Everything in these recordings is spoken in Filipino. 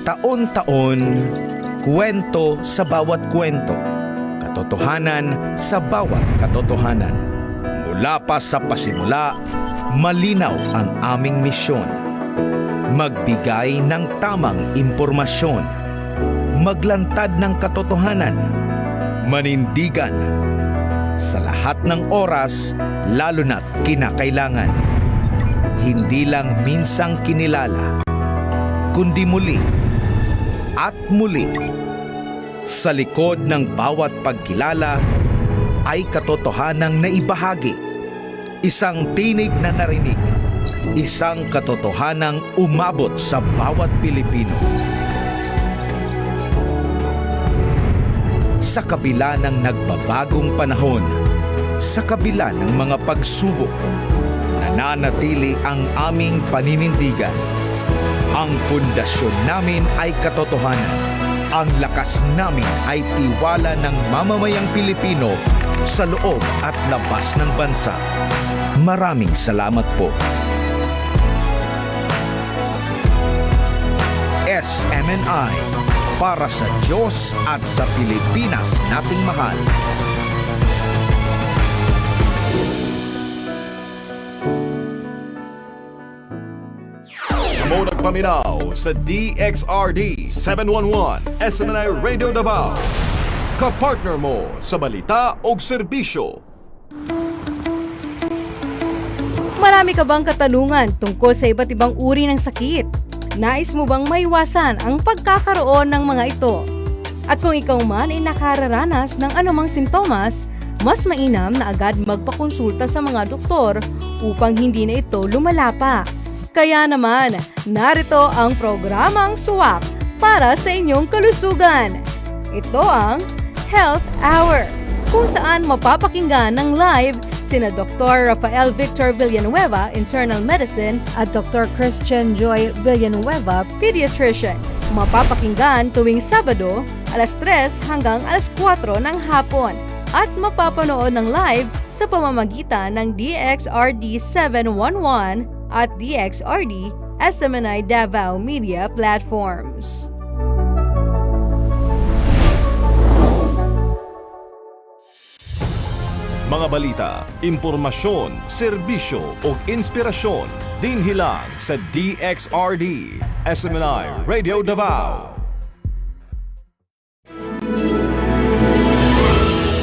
Taon-taon, kwento sa bawat kwento, katotohanan sa bawat katotohanan. Mula pa sa pasimula, malinaw ang aming misyon. Magbigay ng tamang impormasyon, maglantad ng katotohanan, manindigan sa lahat ng oras, lalo na't kinakailangan. Hindi lang minsang kinilala, kundi muli at muli. Sa likod ng bawat pagkilala ay katotohanang naibahagi. Isang tinig na narinig, isang katotohanang umabot sa bawat Pilipino. Sa kabila ng nagbabagong panahon, sa kabila ng mga pagsubok, nananatili ang aming paninindigan. Ang pundasyon namin ay katotohanan. Ang lakas namin ay tiwala ng mamamayang Pilipino sa loob at labas ng bansa. Maraming salamat po. SMNI, para sa Diyos at sa Pilipinas nating mahal. Mo nagpaminaw sa DXRD 711 SMNI Radio Davao. Kapartner mo sa balita o serbisyo. Marami ka bang katanungan tungkol sa iba't ibang uri ng sakit? Nais mo bang maiwasan ang pagkakaroon ng mga ito? At kung ikaw man ay nakararanas ng anumang sintomas, mas mainam na agad magpakonsulta sa mga doktor upang hindi na ito lumala pa. Kaya naman, narito ang programang SWAP para sa inyong kalusugan. Ito ang Health Hour, kung saan mapapakinggan ng live sina Dr. Rafael Victor Villanueva, Internal Medicine, at Dr. Christian Joy Villanueva, Pediatrician. Mapapakinggan tuwing Sabado, alas 3 hanggang alas 4 ng hapon. At mapapanood ng live sa pamamagitan ng DXRD 711 at DXRD SMNI Davao Media Platforms. Mga balita, impormasyon, serbisyo o inspirasyon dinhi lang sa DXRD SMNI Radio Davao.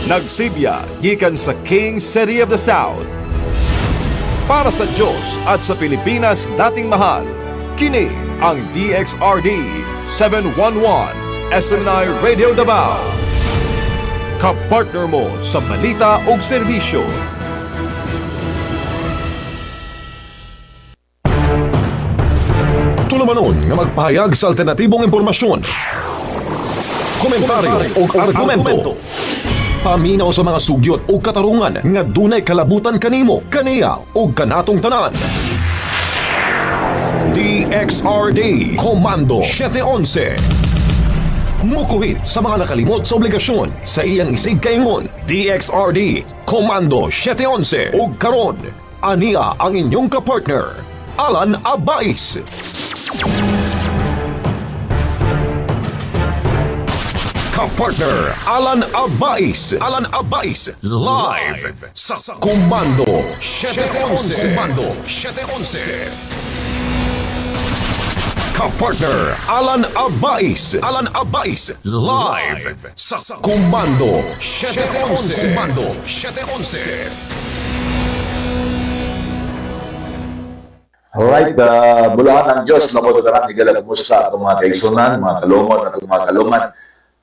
Nagsibya gikan sa King City of the South. Para sa Diyos at sa Pilipinas dating mahal, kini ang DXRD 711 SMNI Radio Davao. Kapartner mo sa balita o serbisyo. Tulumanon nga magpahayag sa alternatibong impormasyon, komentaryo o argumento. Paminaw sa mga sugyot o katarungan nga dunay kalabutan kanimo, kaniya o kanatong tanan. DXRD Komando 711. Mukuhit sa mga nakalimot sa obligasyon sa iyang isig kaingon. DXRD Komando 711. Ug karon, aniya ang inyong kapartner, Alan Abais. Kapartner Alan Abais. Alan Abais live sa Komando 711. Komando 711. Kapartner Alan Abais. Alan Abais live sa Komando 711. Komando 711. Alright, bulahan ng Diyos na po sa darang igalamusta itong mga kaisunan, mga kalumon at mga kaluman.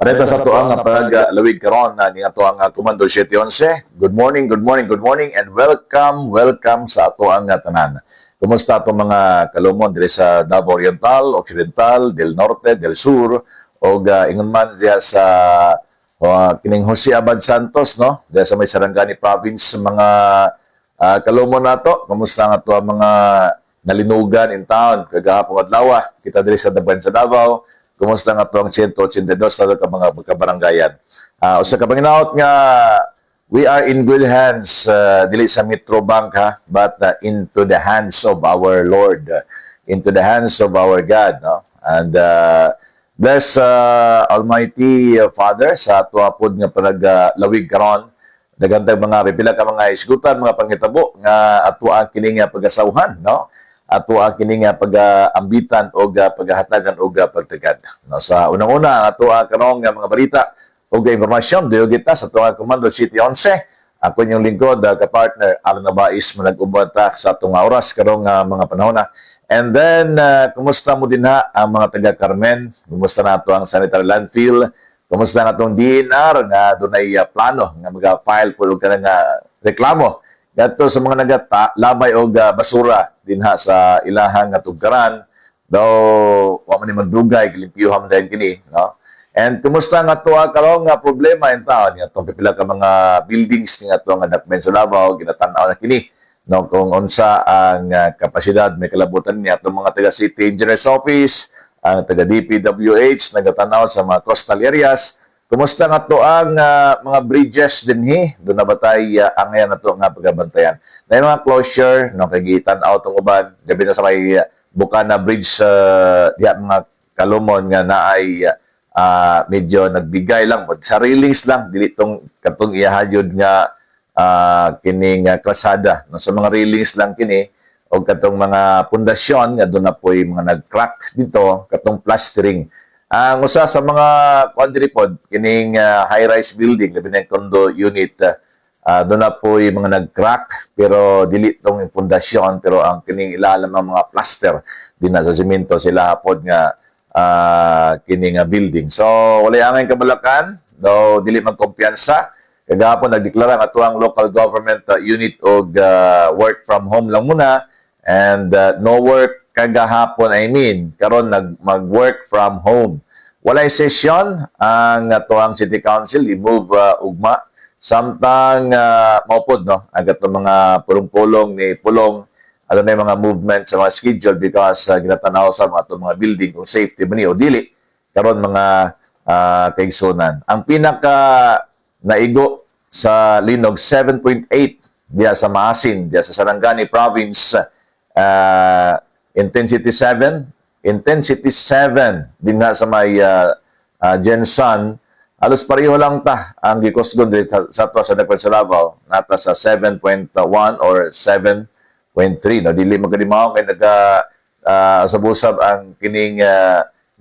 Pareta sa ito ang pag-lawig karon ni ato ang Komando 711. Good morning, good morning, good morning, and welcome sa ato ang tanan. Kumusta itong mga kalumon dito sa Davao Oriental, Occidental, Del Norte, Del Sur, o ingon man diya sa kining Jose Abad Santos, no? Diya sa may Sarangani Province, mga kalumon nato. Kumusta nga ito ang mga nalinugan in town, kagahapong adlaw, kita diri sa Daban sa Davao. Kumusta nga ito ang 182 sa mga kabaranggayan. Usa ka panginaot nga we are in good hands, dili sa Metro Bank, but into the hands of our Lord, into the hands of our God. No? And Bless Almighty Father sa ato pod nga panaglawig karon. Dagantag mga pipila ka mga isgutan, mga panghitabo nga ato ang kini nga pagasawhan, no? Ato ang kini nga pag-ambitan o paghahatagan o pagtagad. No, sa unang-una ato ang karong nga mga balita o impormasyon diyo kita sa ato ang Comando City 11. Ako yung lingkod, ka-partner, Alan Nabais, manag-ubata sa itong oras, karong mga panahon na. And then, kumusta mo din ha ang mga taga-Carmen? Kumusta na ito ang sanitary landfill? Kumusta na itong DNR nga doon ay plano nga mag-file po ka ng reklamo? Gato sa mga naglamay o basura din ha sa ilahang tugkaran. Daw, wala man ni magdugay, gilimpiyuhan mo dahil kini, no? And kumusta nga ito karong problema in town? Nga itong pipila ka mga buildings nga ito nga document sa Davao, ginatanaw na kini. No, kung unsa ang kapasidad, may kalabutan niya itong mga taga-City Engineer's Office, ang taga-DPWH, nagatanaw sa mga coastal areas. Kumusta nga ito ang mga bridges din doon na batay ang ngayon na ito nga pagkabantayan. Na yung mga closure, no, kagitanaw itong uban, gabi na sa may Bukana Bridge, mga Kalumon nga na ay medyo nagbigay lang sa railings lang dili tong katong ihadyod nga kining kalsada no, sa mga railings lang kini o katong mga pundasyon nga doon na po'y mga nag-crack dito katong plastering ang usa sa mga quadripod kining high-rise building labi na condo unit doon na po'y mga nag-crack pero dili tong pundasyon pero ang kining ilalim ng mga plaster din na sa semento sila hapon nga kining building. So, wala angay kabalakan, daw dili man kumpiyansa. Kagahapon nagdeklara nga ang local government unit og work from home lang muna and no work kagahapon, karon mag-work from home. Walay session ang ang City Council i-move ugma samtang maupod no ang mga pulong-pulong ni pulong ano na yung mga movement sa mga schedule because ginatanaw sa mga building kung safety ba niyo o dili karon mga kaigsunan. Ang pinaka naigo sa Linog 7.8 diya sa Maasin, diya sa Sarangani Province, intensity 7 din nga sa may Jensan. Alos pareho lang ta ang gikosgon sa Dapit sa Davao nata sa 7.1 or 7.3 no dili magkadimaw kay sa busab ang kining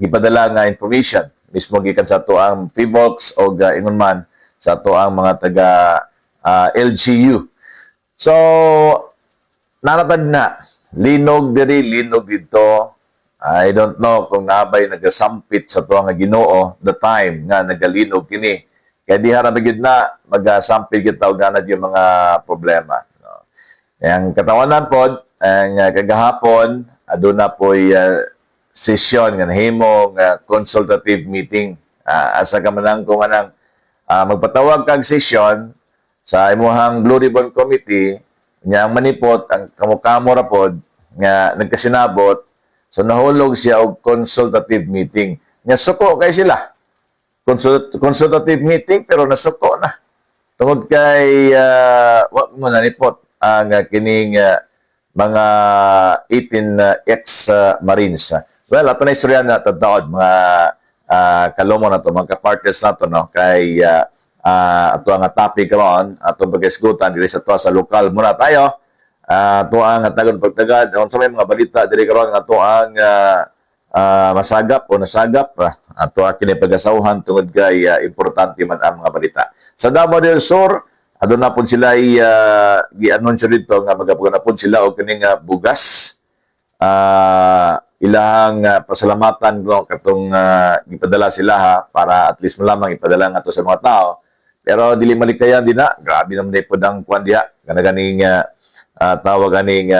gipadala nga information mismo gikan sa ato ang PHIVOLCS o ingon man sa ato ang mga taga LGU. So nanatad na linog diri linog dito. I don't know kung nabay nagasampit sa ato nga Ginoo the time nga nagalinog kini kay di hara gid na magasampit kita og ana di mga problema. Ang katawanan po, ang kagahapon, aduna po'y session nga nahimong consultative meeting. Asa ka man kung anang magpatawag kag session sa imuhang Blue Ribbon Committee, nga ang manipot, ang kamukamo rapod, nga nagkasinabot, so nahulog siya og consultative meeting. Nga suko kay sila. Consultative meeting, pero nasuko na. Tungod kay, wag mo nanipot, ang kining mga 18 ex-Marines. Well, ato na istorya na tataod, mga kalumon na to, mga partners na to, no? Kay ato ang topic ron, ato pag-isgutan, dili sa to sa lokal muna tayo. Ato ang tagon pagtagad, sa may mga balita, dili karon ato ang masagap o nasagap, ato ang kinipag-asawhan tungod kay importante man ang mga balita. Sa Davao del Sur, aduna pud sila gi-anunsyo dito nga magapugan na pud sila og kining bugas. Ilang pasalamatan no katong ipadala sila ha para at least malamang ipadala nga to sa mga tao. Pero dili malikayan din na. Grabe naman pud ang kwan diha. Kana ganing tawag ganing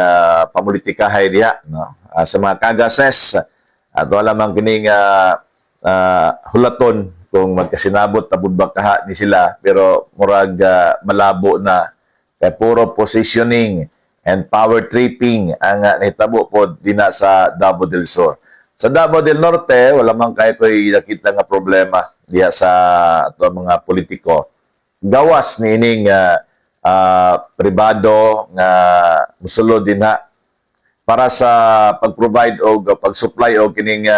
pamulitika diha no. Sa mga kagases ato lamang kining hulaton kung magkasinabot tabud ba kaha ni sila pero murag malabo na kay puro positioning and power tripping ang nahitabo pod dina sa Davao del Sur. Sa Davao del Norte wala man kay koy nakita nga problema diha sa ato mga politiko. Gawas ni ining pribado nga musulod din para sa pag-provide o pag-supply o kining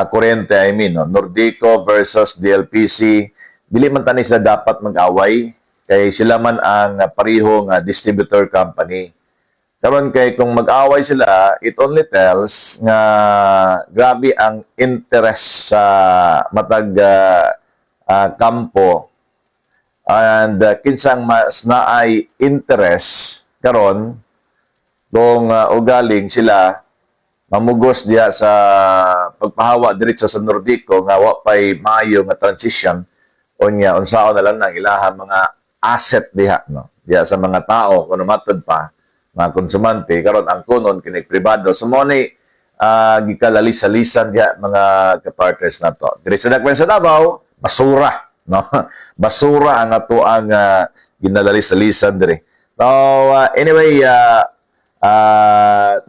kuryente, I mean, no? Nordico versus DLPC. Dili man tani sila dapat mag-away kay sila man ang parihong distributor company. Karon kay kung mag-away sila, it only tells nga grabe ang interest sa matag kampo and kinsang mas naay interest karon kung ugaling sila mamugos diya sa pagpahawa diretso sa Nordico nga wa pay maayo nga transition unya unsaon na lang ng ilahan mga asset diha no diya sa mga tao kuno matod pa mga konsumante karon ang kunon kini pribado so mo ni gikalalis-alisan diha mga kapartners nato diri sa dakwan sa Davao basura no basura ang ato ang ginalalis-alisan diri so anyway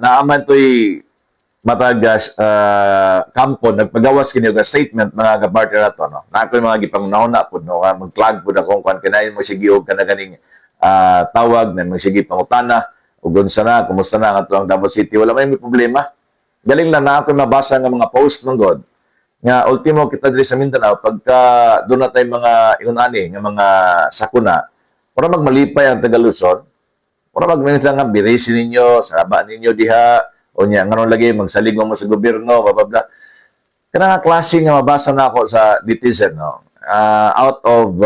naaman to'y matagas kampo nagpagawas kini og statement mga kapartner nato no na ako mga gipangunahon na pud no mag-flag pud akong kan kinayon mo sige og kana ganing tawag na mo sige pangutana ug unsa na kumusta na ang atong Davao City wala may problema galing lang na ako mabasa nga mga post ng God nga ultimo kita diri sa Mindanao pagka doon na tay mga ingon ani nga mga sakuna para magmalipay ang taga Luzon para magmenos lang nga birisi ninyo saba ninyo diha o niya nganon lagi magsalig mo sa gobyerno bababla kana nga klase nga mabasa na ako sa netizen no out of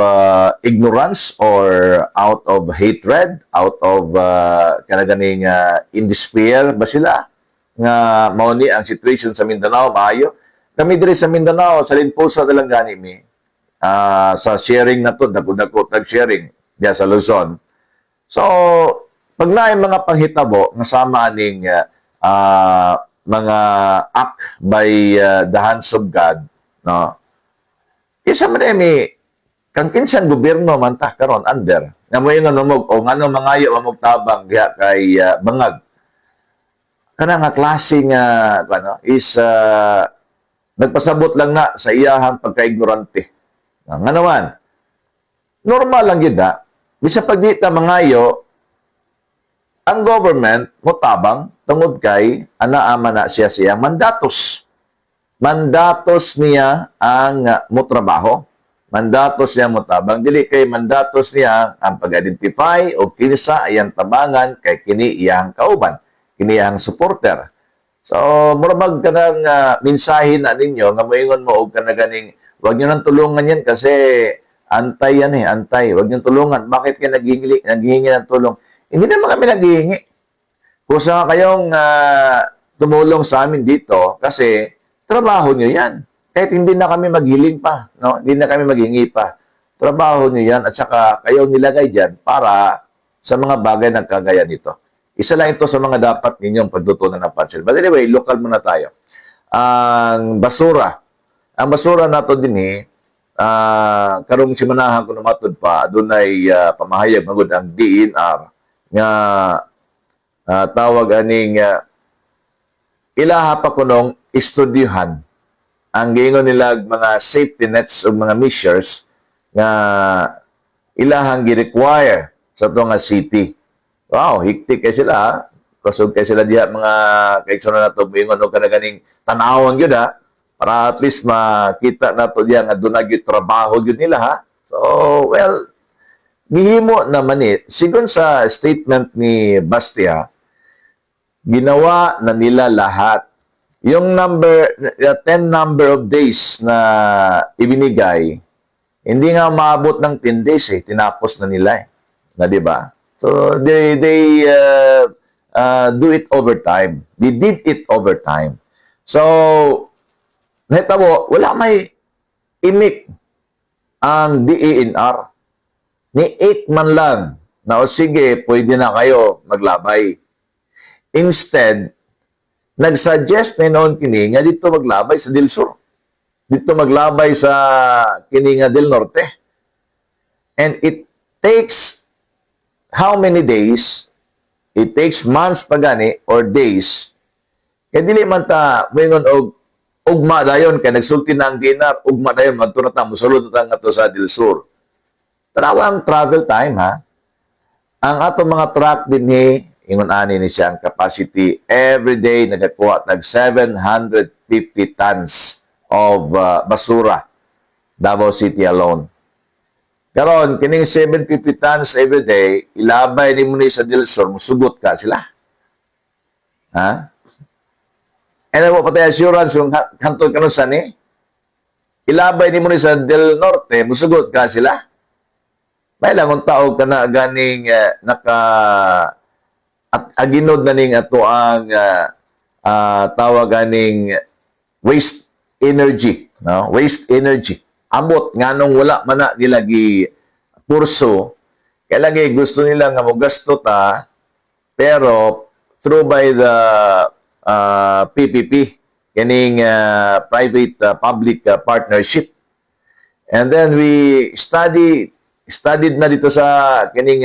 ignorance or out of hatred, out of kana ganing in despair ba sila nga mao ni ang situation sa Mindanao maayo. Kami diri sa Mindanao sa Linposa na lang gani mi sa sharing na to dako tag-sharing diya sa Luzon. So pag naay mga panghitabo nga sama aning mga act by the hands of God no isa man mi kang kinsan gobyerno man ta karon under nga mo ingon mo o ngano mangayo mamog tabang diha kay bangag kana nga klase nga ano is nagpasabot lang na sa iyahang pagka-ignorante nga naman normal lang gyud bisa pag di ta mangayo ang government mo tabang tungod kay ana na siya siyang mandatos niya ang motrabaho. Mandatos niya motabang. Dili kay mandatos niya ang pag-identify o kinsa ayang tabangan kay kini iyang kauban. Kini iyang supporter. So, murabag ka ng mensahe na ninyo nga moingon mo og kana ganing wag niyo nang tulungan yan kasi antay yan antay. Wag niyo tulungan. Bakit kayo naghihingi ng tulong? Hindi naman kami naghihingi. Kusa kayong tumulong sa amin dito kasi trabaho nyo yan. Kahit hindi na kami maghiling pa, no? Hindi na kami maghingi pa. Trabaho nyo yan at saka kayo nilagay dyan para sa mga bagay na kagaya nito. Isa lang ito sa mga dapat ninyong pagtutunan ng pansin. But anyway, local muna tayo. Ang basura. Ang basura nato din karong simanahan ko namatod pa, doon ay pamahayag magod ang DNR nga tawag aning ilaha pa kunong istudyuhan ang giingon nila mga safety nets o mga measures nga ilahang gi-require sa ito nga city. Wow, hiktik kay sila. Kusog kay sila diha mga kaigsoon na ito. Giingon o kanaganing tanawon yun para at least makita na ito diya nga doon na trabaho yun nila So, well, gihimo naman sigon sa statement ni Bastia, ginawa na nila lahat. Yung 10 number of days na ibinigay, hindi nga maabot ng 10 days tinapos na nila na di ba? So they do it over time. They did it over time. So nahitabo, wala may imik ang DENR. Ni 8 man lang na o sige, pwede na kayo maglabay. Instead, nag-suggest na noon kini nga dito maglabay sa Del Sur. Dito maglabay sa kini nga Del Norte. And it takes how many days? It takes months pa gani or days. Kaya dili man ta moingon og ugma dayon kay nagsulti na ang dinar, ugma dayon madto na ta mosulod ta ngadto sa Del Sur. Tanawa ang travel time Ang ato mga truck dinhi ingon ani ni siya ang capacity every day nagakuha tag 750 tons of basura, Davao City alone. Karon kining 750 tons every day, ilabay ni mo ni sa Dilsor, musugot ka sila. Ha? And mo patay assurance yung hantod kanon sa ni. Ilabay ni mo ni sa Del Norte, musugot ka sila. May lang kung tao ka na ganing at aginod na ning ato ang tawag ganing waste energy, no? Waste energy. Ambot nganong wala man na nila gi kurso, kaya lagi gusto nila nga mogasto ta, pero through by the PPP, kining private-public partnership. And then we studied na dito sa kining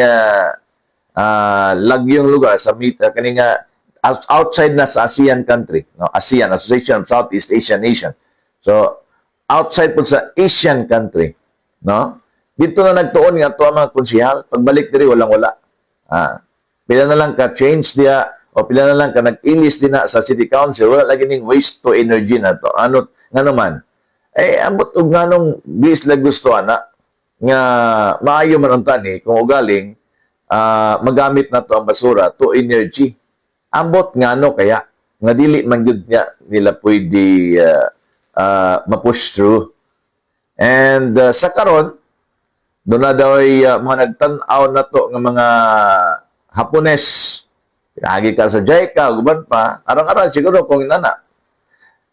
lagyong lugar sa kining outside na sa ASEAN country, no? ASEAN, Association of Southeast Asian Nation. So outside po sa Asian country, no? Dito na nagtuon nga to ang mga konsehal, pagbalik diri walang-wala. Pila na lang ka change dia o pila na lang ka nag-ilis din na sa City Council, wala lagi ning waste to energy na to. Ano nga naman? Ambot og nganong bisla gusto ana nga maayo man ang tani kung ugaling magamit na to ang basura to energy. Ambot ngano kaya nga dili man gyud nila pwede ma-push through. And sa karon doon na daw ay mga nagtanaw na to ng mga Hapones. Pinagi ka sa JICA, guban pa. Arang-arang siguro kung inana.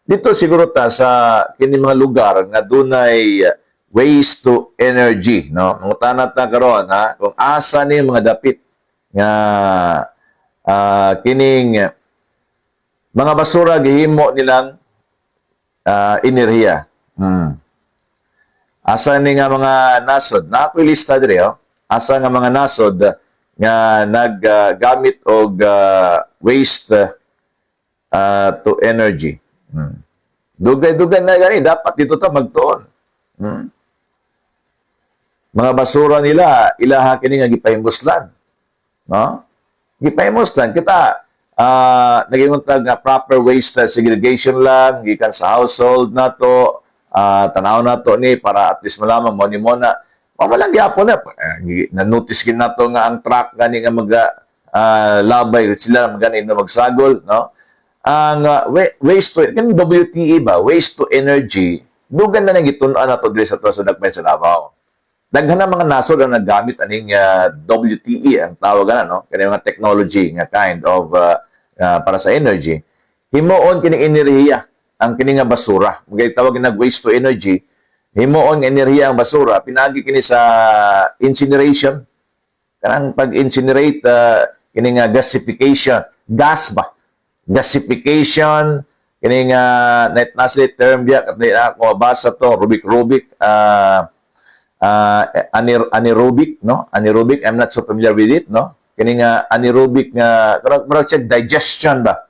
Dito siguro ta sa kini mga lugar na dunay waste to energy, no? Mangutanat na karon ha kung asa ni mga dapit nga kining mga basura gihimo nilang enerhiya. Asa ni nga mga nasod, nakoy lista diri asa nga mga nasod nga naggamit og waste to energy. Dugay-dugay na gani dapat dito ta magtuon. Mga basura nila ilaha kini nga gipahimuslan. No? Gipahimuslan kita naginguntag nga proper waste segregation lang gikan sa household nato. Tanaw na to ni para at least malaman mo ni mo na malang gyapon na notice kin nato nga ang truck gani nga labay sila gani na magsagol, no? Ang waste to kan WTE ba, waste to energy dugan na nang gitun-an nato diri sa to sa Dagmay sa Davao. Daghan na mga nasod ang naggamit aning WTE ang tawag na, no? Kani mga technology nga kind of para sa energy. Himuon kini enerhiya ang kini nga basura. Magay tawag nag waste to energy. Himuon nga enerhiya ang basura, pinagi kini sa incineration. Kanang pag-incinerate kini nga gasification, gas ba? Gasification kini nga net translate term dia kat ako basa to Rubik anaerobic, no? Anaerobic, I'm not so familiar with it, no? Kini nga anaerobic nga parang digestion ba?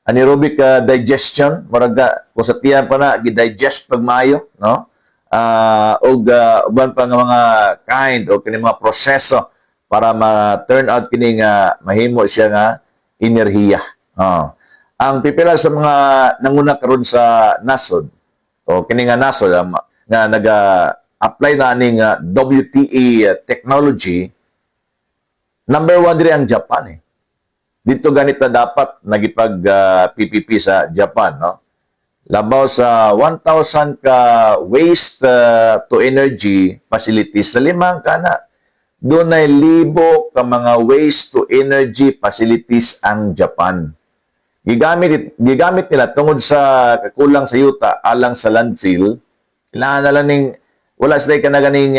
Anaerobic digestion, maraga kung sa tiyan pa na gi-digest pag maayo, no? Uban pa nga mga kind o kini mga proseso para ma-turn out kini nga mahimo siya nga enerhiya. Ang pipila sa mga nanguna karon sa nasod o kini nga nasod nga naga-apply na aning WTE technology, number 1 diri ang Japan eh. Dito ganito dapat nagipag PPP sa Japan, no? Labaw sa 1,000 ka waste to energy facilities sa limang kana doon ay 1,000 ka mga waste to energy facilities ang Japan. Gigamit nila tungod sa kakulang sa yuta alang sa landfill. Kailangan na lang ning wala sila ka na ganing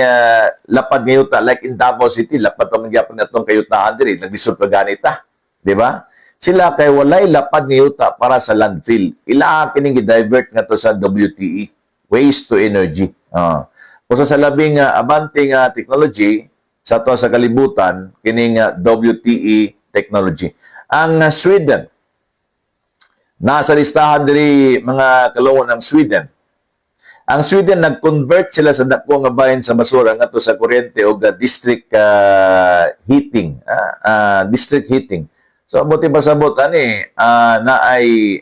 lapad ng yuta like in Davao City, lapad pa man gyapon natong kayutaan diri, naglisod pa ganita. Di ba? Sila kay walay lapad ni yuta para sa landfill. Ila kining gi-divert nga to sa WTE, waste to energy. Kung sa labing abanting technology sa to sa kalibutan kining WTE technology. Ang Sweden nasa listahan diri mga kalungon ng Sweden. Ang Sweden nag-convert sila sa dako nga bahin sa basura ngadto sa kuryente o district heating, district heating. So, buti pa sabot, na ay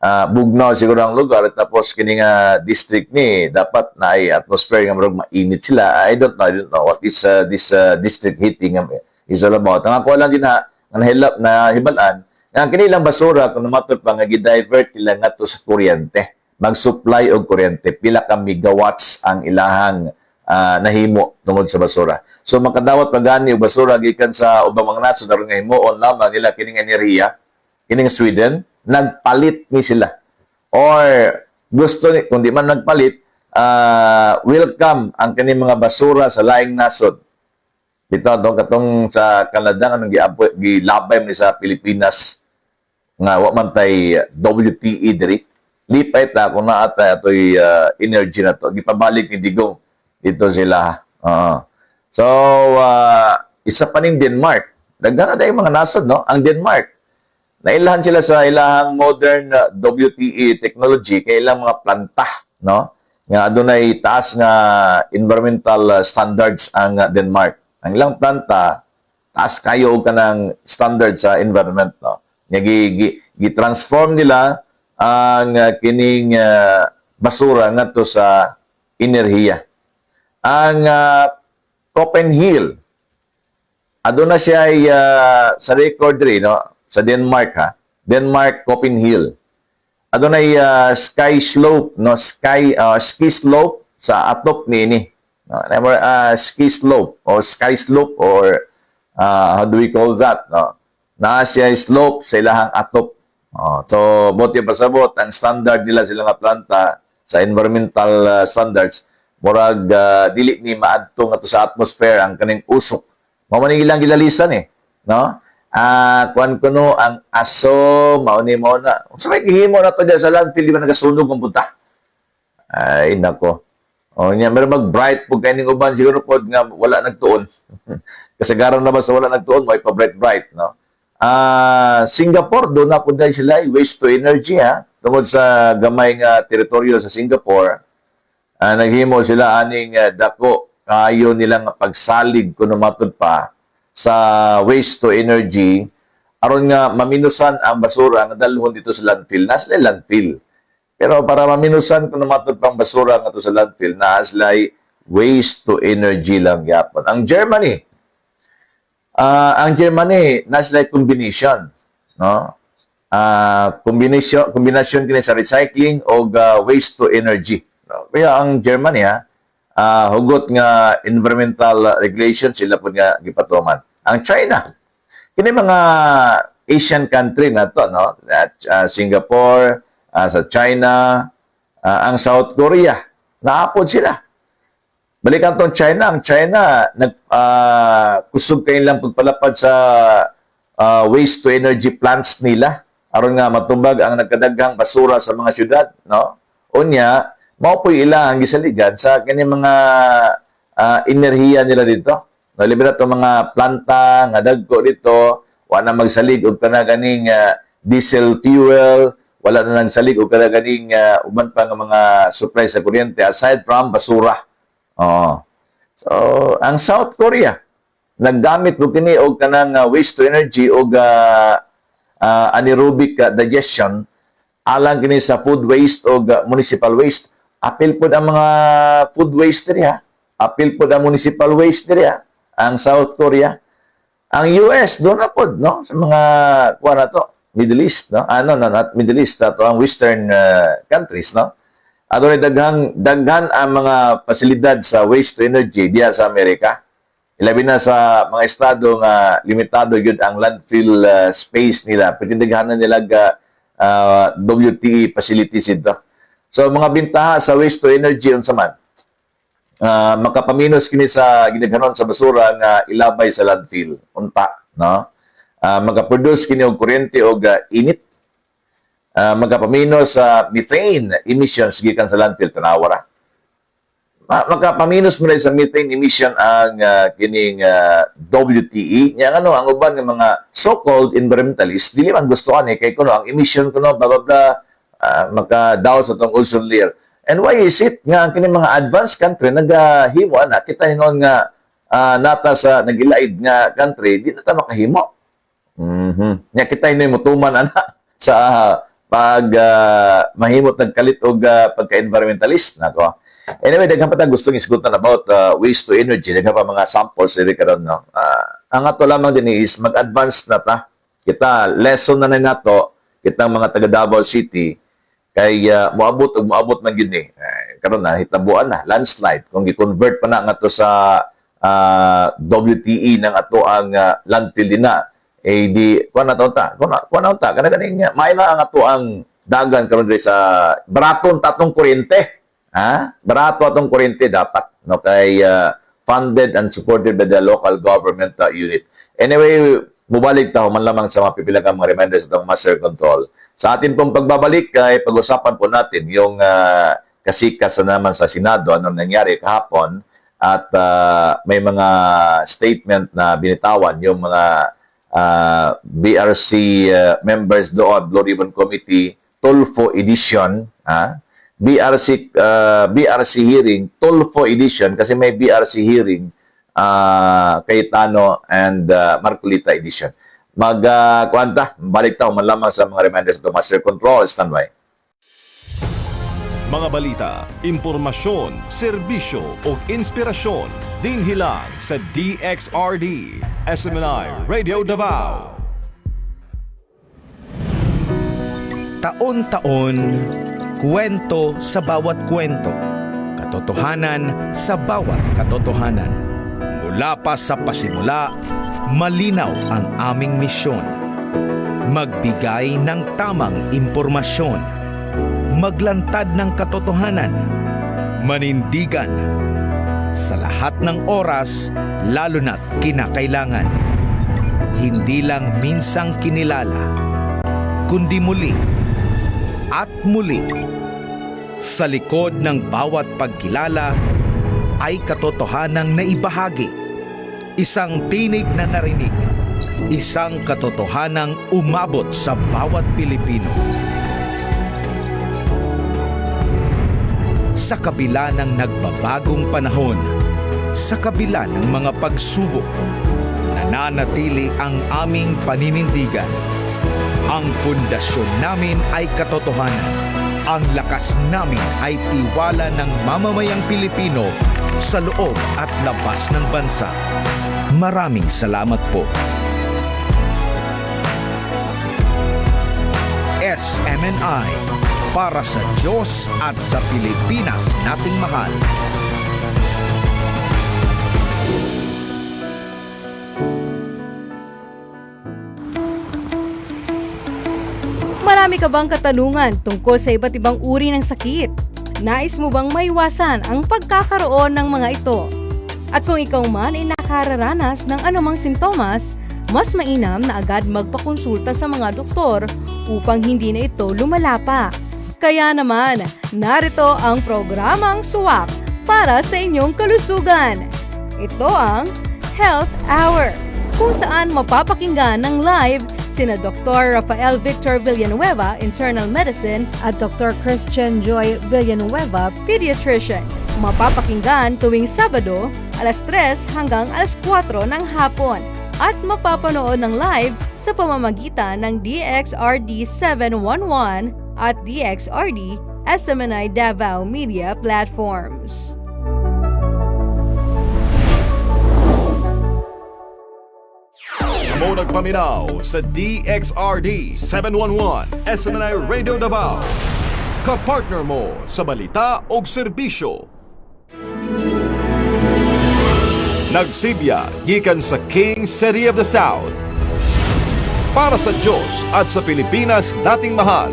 bugnaw siguro ang lugar tapos kini nga district ni dapat na ay atmosphere nga murag mainit sila. I don't know what is this district heating is all about. Ang ako lang din na hibalan nga kini lang basura kung namatod pa nga gi-divert nila ngadto sa kuryente. Mag-supply og kuryente pila ka megawatts ang ilahang nahimo tungod sa basura. So makadawat pa gani og basura gikan sa ubang mga nasod aron nga himuon lamang nila kining enerhiya kining Sweden nagpalit ni sila. Or gusto ni kung di man nagpalit welcome ang kining mga basura sa laing nasod. Dito katong sa Canada anong gilabay ni sa Pilipinas nga wa man tay WTE diri lipay ta kung naata ato'y energy na to. Gipabalik ni Digong dito sila. So, isa pa ning Denmark. Daghan na tayong mga nasod, no? Ang Denmark, nailahan sila sa ilahang modern WTE technology kay ilang mga planta, no? Nga adunay taas nga environmental standards ang Denmark. Ang ilang planta, taas kayo og kanang standard sa environment, no? Nga gi-transform nila ang kining basura ngadto sa enerhiya. Ang Copenhagen aduna siya ay sa record rin no sa Denmark ha. Denmark Copenhagen. Aduna ay ski slope no ski slope sa atop niini. No, ski slope or sky slope or how do we call that no? Na siya slope sa ilahang atop. So, buti pasabot, ang standard nila sila nga planta sa environmental standards, murag dili ni maadto nga to sa atmosphere ang kaning usok. Mao man ilang gilalisan no? Kuan kuno ang aso, mao na. Unsa may gihimo na to diyan sa landfill di ba nagasunog ang punta? Ay nako. Nya meron mag-bright pug kaning uban siguro pod nga wala nagtuon. Kasagaran na ba sa wala nagtuon mo ipa-bright no? Singapore, doon na po dahil sila waste to energy tungkol sa gamay nga teritoryo sa Singapore. Naghimo sila aning dako kayo nilang pagsalig kung namatod pa sa waste to energy aron nga maminusan ang basura nga dalhon dito sa landfill. Nasa landfill. Pero para maminusan kung namatod pang basura nga to sa landfill, nasa waste to energy lang yapon. Ang Germany, nasa combination, no? Combination kini sa recycling o waste to energy. No? Kaya ang Germany, hugot nga environmental regulations sila po nga gipatuman. Ang China, kini mga Asian country na to, no? Singapore, sa China, ang South Korea, naapod sila. Balikan tong China, ang China kusog kayo lang pagpalapad sa waste to energy plants nila aron nga matubag ang nagkadaghang basura sa mga syudad, no? Unya, mao po'y ilang gisaligan sa kani mga enerhiya nila dito. Nalibera to mga planta nga dagko dito, wala na magsalig og kana ganing diesel fuel, wala na nagsalig og kana ganing uban pa nga mga supply sa kuryente aside from basura. So, ang South Korea, naggamit mo kini og kanang waste to energy og anaerobic digestion alang kini sa food waste og municipal waste. Apil pod ang mga food waste diri Apil pod ang municipal waste diri ang South Korea. Ang US doon na pod no sa mga kuha na to, Middle East no. Not Middle East, ato ang western countries no. Adunay daghan ang mga pasilidad sa waste to energy diya sa Amerika. Ilabi na sa mga estado nga limitado gyud ang landfill space nila. Pitindaghanan nila WTE facilities ito. So mga bintaha sa waste to energy unsa man. Makapaminos kini sa ginaghanon sa basura nga ilabay sa landfill unta no. Makaproduce kini og kuryente og init. Magkapaminos sa methane emissions gikan sa landfill tanawara. Magkapaminos mo na sa methane emission ang kining WTE. Nya ang uban ng mga so-called environmentalists dili man gustuhan kay kuno ang emission kuno blah blah blah maka-down sa tong ozone layer. And why is it nga ang kining mga advanced country nagahimo ana kita hinon nga nata sa nagilaid nga country di na ta makahimo. Nya kita hinoy mutuman ana sa pag mahimot nagkalit og pagka-environmentalist nako. Anyway, daghan pa ta gustong isgutan about waste to energy, daghan pa mga samples diri karon no. Ang ato lamang din is mag-advance na ta. Kita lesson na nato kitang mga taga Davao City kay moabot man gyud ni. Karon na hitabuan na landslide kung gi-convert pa na nga to sa WTE ng ato ang landfill din na di kuan na ta kana kaning may na ang ato ang dagan karon diri sa baraton tatong kuryente, barato atong kuryente dapat no kay funded and supported by the local government unit. Anyway, mubalik ta man lamang sa mga pipila ka mga reminders ng master control. Sa atin pong pagbabalik ay pag-usapan po natin yung kasikas na naman sa Senado anong nangyari kahapon at may mga statement na binitawan yung mga BRC members doon, Blue Ribbon Committee, Tulfo Edition, BRC hearing, Tulfo Edition, kasi may BRC hearing, Cayetano and Marcolita Edition. Balik tayo man lamang sa mga reminders to Master Control, standby. Mga balita, impormasyon, serbisyo o inspirasyon dinhi lang sa DXRD, SMNI Radio Davao. Taon-taon, kwento sa bawat kwento, katotohanan sa bawat katotohanan. Mula pa sa pasimula, malinaw ang aming misyon. Magbigay ng tamang impormasyon. Maglantad ng katotohanan. Manindigan. Sa lahat ng oras, lalo na't kinakailangan. Hindi lang minsang kinilala, kundi muli at muli. Sa likod ng bawat pagkilala ay katotohanang naibahagi. Isang tinig na narinig. Isang katotohanang umabot sa bawat Pilipino. Sa kabila ng nagbabagong panahon, sa kabila ng mga pagsubok, nananatili ang aming paninindigan. Ang pundasyon namin ay katotohanan. Ang lakas namin ay tiwala ng mamamayang Pilipino sa loob at labas ng bansa. Maraming salamat po. SMNI, para sa Diyos at sa Pilipinas nating mahal. Marami ka bang katanungan tungkol sa iba't ibang uri ng sakit? Nais mo bang maiwasan ang pagkakaroon ng mga ito? At kung ikaw man ay nakararanas ng anumang sintomas, mas mainam na agad magpakonsulta sa mga doktor upang hindi na ito lumala pa. Kaya naman, narito ang programang SWAP para sa inyong kalusugan. Ito ang Health Hour, kung saan mapapakinggan ng live sina Dr. Rafael Victor Villanueva, Internal Medicine, at Dr. Christian Joy Villanueva, Pediatrician. Mapapakinggan tuwing Sabado, alas 3 hanggang alas 4 ng hapon. At mapapanood ng live sa pamamagitan ng DXRD 711 at DXRD SMNI Davao Media Platforms. Kamo nagpaminaw sa DXRD 711 SMNI Radio Davao. Kapartner mo sa balita o serbisyo. Nagsibya gikan sa King City of the South. Para sa Diyos at sa Pilipinas dating mahal,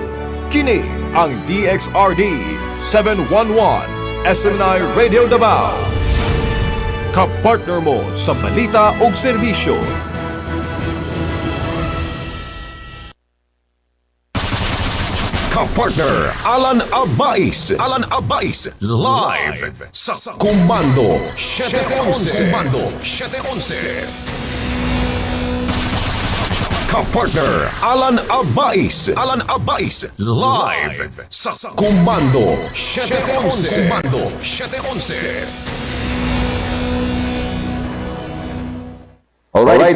kini ang DXRD 711 SMNI Radio Davao. Kapartner mo sa balita o serbisyo. Kapartner Alan Abais live sa Komando 711. Komando 711. Kapartner Alan Abais live sa Komando 711. Komando 711. Alright,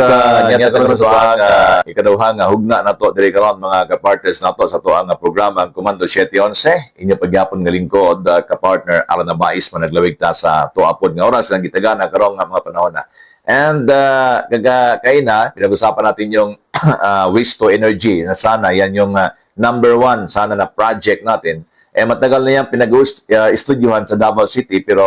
niya karon sa tuang ikaduhang hugna nato diri karon mga ka-partners nato sa tuang programa Komando 711. Inyo pagyapon nga lingkod ka-partner Alan Nabais managlawig ta sa tuapod nga oras nga gitagana karong mga panahon na. And kaina pinag-usapan natin yung waste to energy na sana yan yung number one sana na project natin. Matagal na yan pinag-estudyuhan sa Davao City pero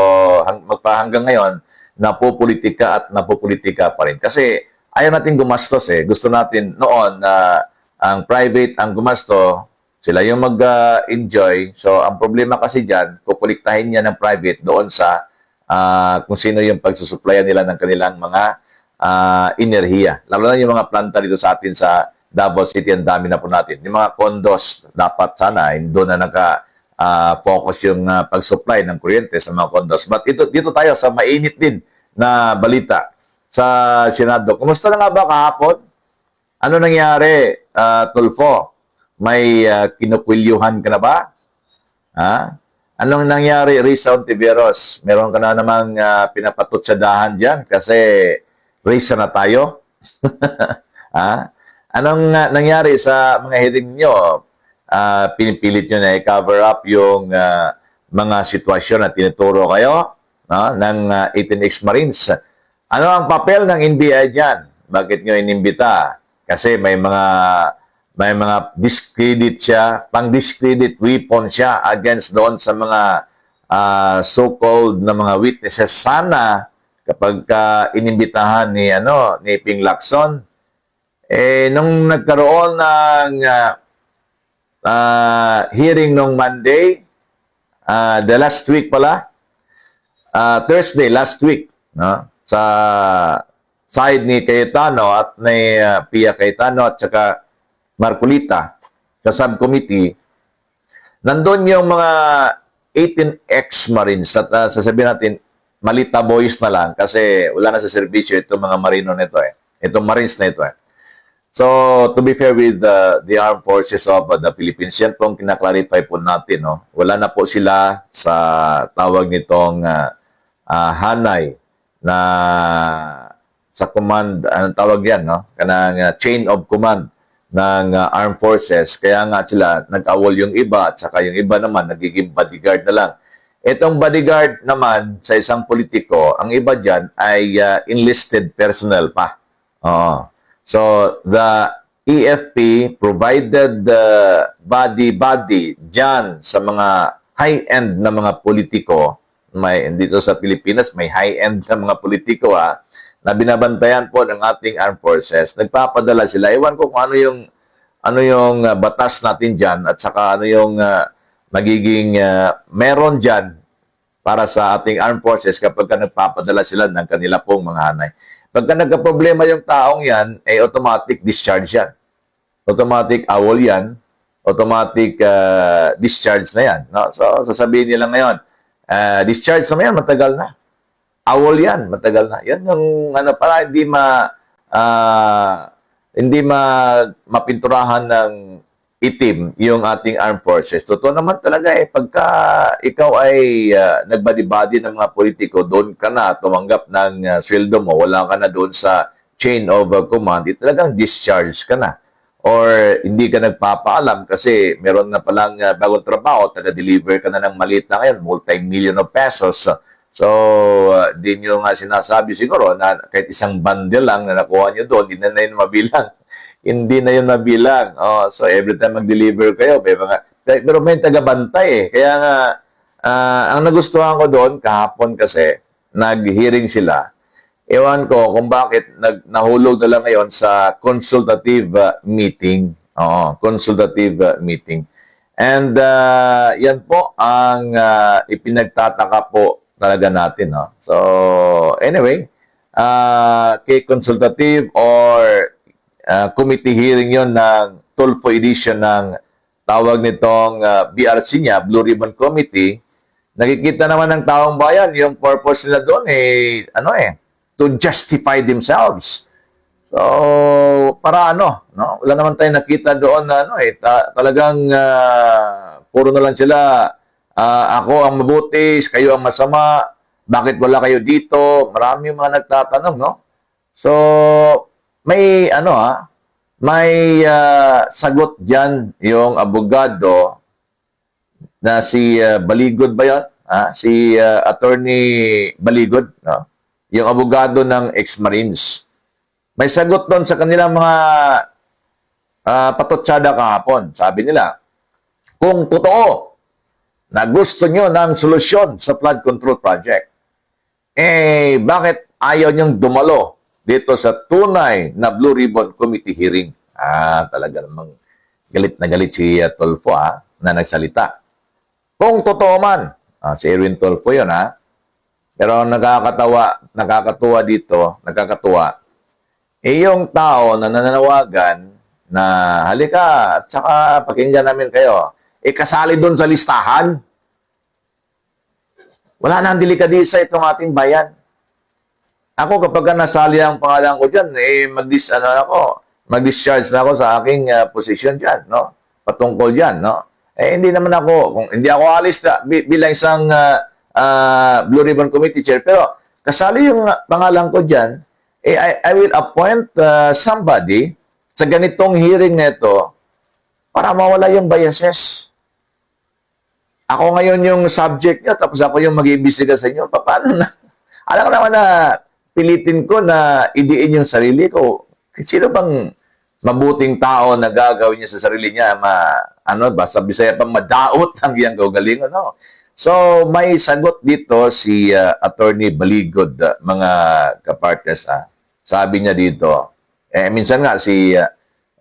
hanggang ngayon napopolitika at napopolitika pa rin. Kasi ayaw natin gumastos eh. Gusto natin noon na ang private ang gumasto, sila yung mag-enjoy. So, ang problema kasi dyan, pupuliktahin niya ng private doon sa kung sino yung pagsusuplayan nila ng kanilang mga enerhiya. Lalo na yung mga planta dito sa atin sa Davao City, ang dami na po natin. Yung mga condos, dapat sana, doon na focus yung pag-supply ng kuryente sa mga condos. But dito tayo sa mainit din na balita sa Senado. Kumusta na nga ba kahapon? Ano nangyari, Tulfo? May kinukwilyuhan ka na ba? Ha? Anong nangyari, Risa Ontiveros? Meron ka na namang pinapatutsadahan dyan kasi Risa na tayo? Ha? Anong nangyari sa mga hearing nyo? Pinipilit nyo na i-cover up yung mga sitwasyon na tinuturo kayo ng 18 ex-Marines. Ano ang papel ng NBI dyan? Bakit nyo inimbita? Kasi may mga discredit siya, pang-discredit weapon siya against doon sa mga so-called na mga witnesses. Sana kapag inimbitahan ni Ping Lacson, nung nagkaroon ng hearing nung Monday, the last week pala, Thursday, last week, no? Sa side ni Cayetano at ni Pia Cayetano at saka Marcolita sa subcommittee, nandun yung mga 18 ex-Marines at sasabihin natin, malita boys na lang kasi wala na sa serbisyo itong mga Marino nito itong Marines na ito So, to be fair with the Armed Forces of the Philippines, yan pong kinaklarify po natin. No? Wala na po sila sa tawag nitong hanay na sa command, anong tawag yan, no? Kanang chain of command ng Armed Forces. Kaya nga sila nag-awol yung iba at saka yung iba naman nagiging bodyguard na lang. Itong bodyguard naman sa isang politiko, ang iba dyan ay enlisted personnel pa. So, the EFP provided the body dyan sa mga high-end na mga politiko. Dito sa Pilipinas, may high-end na mga politiko na binabantayan po ng ating armed forces. Nagpapadala sila. Ewan ko kung ano yung batas natin dyan at saka ano yung magiging meron dyan para sa ating armed forces kapag nagpapadala sila ng kanila pong mga hanay. Pagka nagka-problema yung taong yan, automatic discharge yan. Automatic awol yan. Automatic discharge na yan. No? So, sasabihin nila ngayon, discharge na yan, matagal na. Awol yan, matagal na. Yan yung, para hindi mapinturahan ng itim yung ating armed forces. Totoo naman talaga pagka ikaw ay nagbadi-badi ng mga politiko, doon ka na tumanggap ng sweldo mo, wala ka na doon sa chain of command, talagang discharge ka na. Or hindi ka nagpapaalam kasi meron na palang bagong trabaho, taga-deliver ka na ng maliit na ngayon, multi-million of pesos. So, di nyo nga sinasabi siguro na kahit isang bundle lang na nakuha nyo doon, hindi na yun mabilang. Hindi na yun mabilang. So, every time mag-deliver kayo, pero may taga-bantay Kaya nga, ang nagustuhan ko doon, kahapon kasi, nag-hearing sila. Ewan ko kung bakit nahulog na lang ngayon sa consultative meeting. Consultative meeting. And yan po ang ipinagtataka po talaga natin. So, anyway, kay consultative or committee hearing yon ng Tulfo edition ng tawag nitong BRC niya, Blue Ribbon Committee, nakikita naman ng taong bayan yung purpose nila doon to justify themselves. So, para no? Wala naman tayong nakita doon na talagang puro na lang sila, ako ang mabuti, kayo ang masama, bakit wala kayo dito? Marami yung mga nagtatanong, no? So, may may sagot diyan yung abogado na si Baligod ba 'yon? Si Attorney Baligod, no? Yung abogado ng ex-Marines. May sagot doon sa kanilang mga patotsada kahapon. Sabi nila, kung totoo na gusto nyo ng solusyon sa flood control project, bakit ayaw nyong dumalo dito sa tunay na Blue Ribbon Committee hearing? Talaga namang galit na galit si Tulfo na nagsalita. Kung totoo man, si Erwin Tulfo yun pero nakakatuwa dito, yung tao na nananawagan na halika at saka pakinggan namin kayo, kasali doon sa listahan. Wala na ang delikadisa itong ating bayan. Ako kapag nasali ang pangalan ko dyan, mag-discharge na ako sa aking position dyan, no? Patungkol dyan, no? Hindi naman ako, kung hindi ako alis bilang isang Blue Ribbon Committee Chair, pero kasali yung pangalan ko dyan, I will appoint somebody sa ganitong hearing nito para mawala yung biases. Ako ngayon yung subject nyo, tapos ako yung mag-iimbestiga sa inyo. Paano na? Alam ko naman na pilitin ko na idiin yung sarili ko. Sino bang mabuting tao na gagawin niya sa sarili niya, basta Bisaya pang madaot ang iyang gagaling, no? So, may sagot dito si Attorney Baligod, mga kapartners, Sabi niya dito, minsan nga si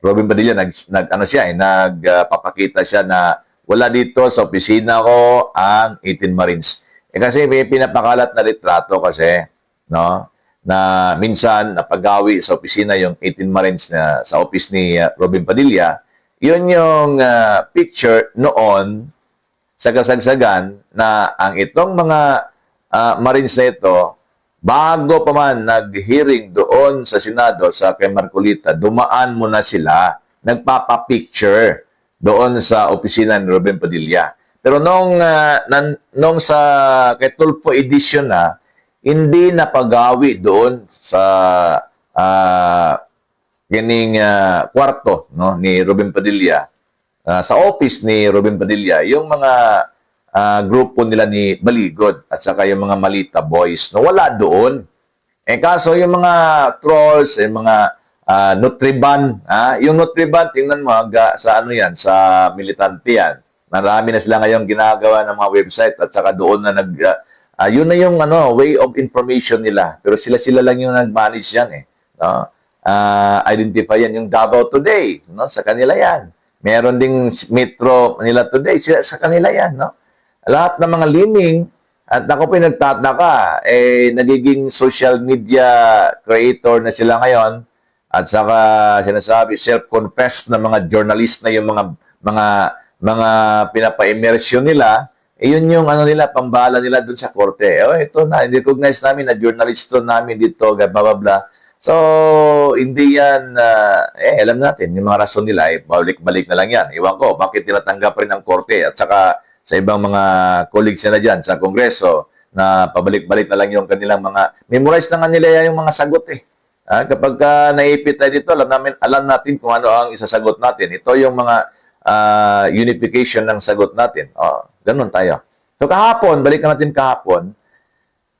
Robin Padilla nagpapakita siya na wala dito sa opisina ko ang 18 Marines. Kasi may pinapakalat na litrato kasi, no? Na minsan napagawi sa opisina yung 18 Marines na sa office ni Robin Padilla. Yun yung picture noon sa kasagsagan na ang itong mga Marines na ito, bago pa man nag-hearing doon sa Senado, sa kay Marcolita, dumaan muna sila, nagpapapicture doon sa opisina ni Robin Padilla. Pero nung sa kay Tulfo edition hindi napagawi doon sa kwarto, no, ni Robin Padilla, sa office ni Robin Padilla, yung mga grupo nila ni Baligod at saka yung mga Malita Boys, no, wala doon. Kaso yung mga trolls, yung mga Nutriban, yung Nutriban, tingnan mo, sa sa militante yan. Marami na sila ngayon ginagawa ng mga website at saka doon na yun na yung way of information nila. Pero sila lang yung nag-manage yan no? Identify yan yung Davao Today, no? Sa kanila yan. Meron ding Metro Manila Today, sa kanila yan, no? Lahat ng mga lining, at ako pinagtataka, nagiging social media creator na sila ngayon, at saka sinasabi, self-confessed na mga journalist na yung mga pinapa-immersion nila, yun yung nila, pambala nila dun sa korte. Ito na, recognize namin na journalist to namin dito, blah, blah, blah. So, hindi yan, alam natin, yung mga rason nila, balik-balik na lang yan. Iwan ko, bakit tinatanggap rin ng korte at saka sa ibang mga colleagues na dyan sa Kongreso na pabalik-balik na lang yung kanilang mga, memorize na nga nila yung mga sagot kapag naipit tayo dito, alam natin kung ano ang isasagot natin. Ito yung mga unification ng sagot natin. Ganun tayo. So kahapon, balikan natin kahapon,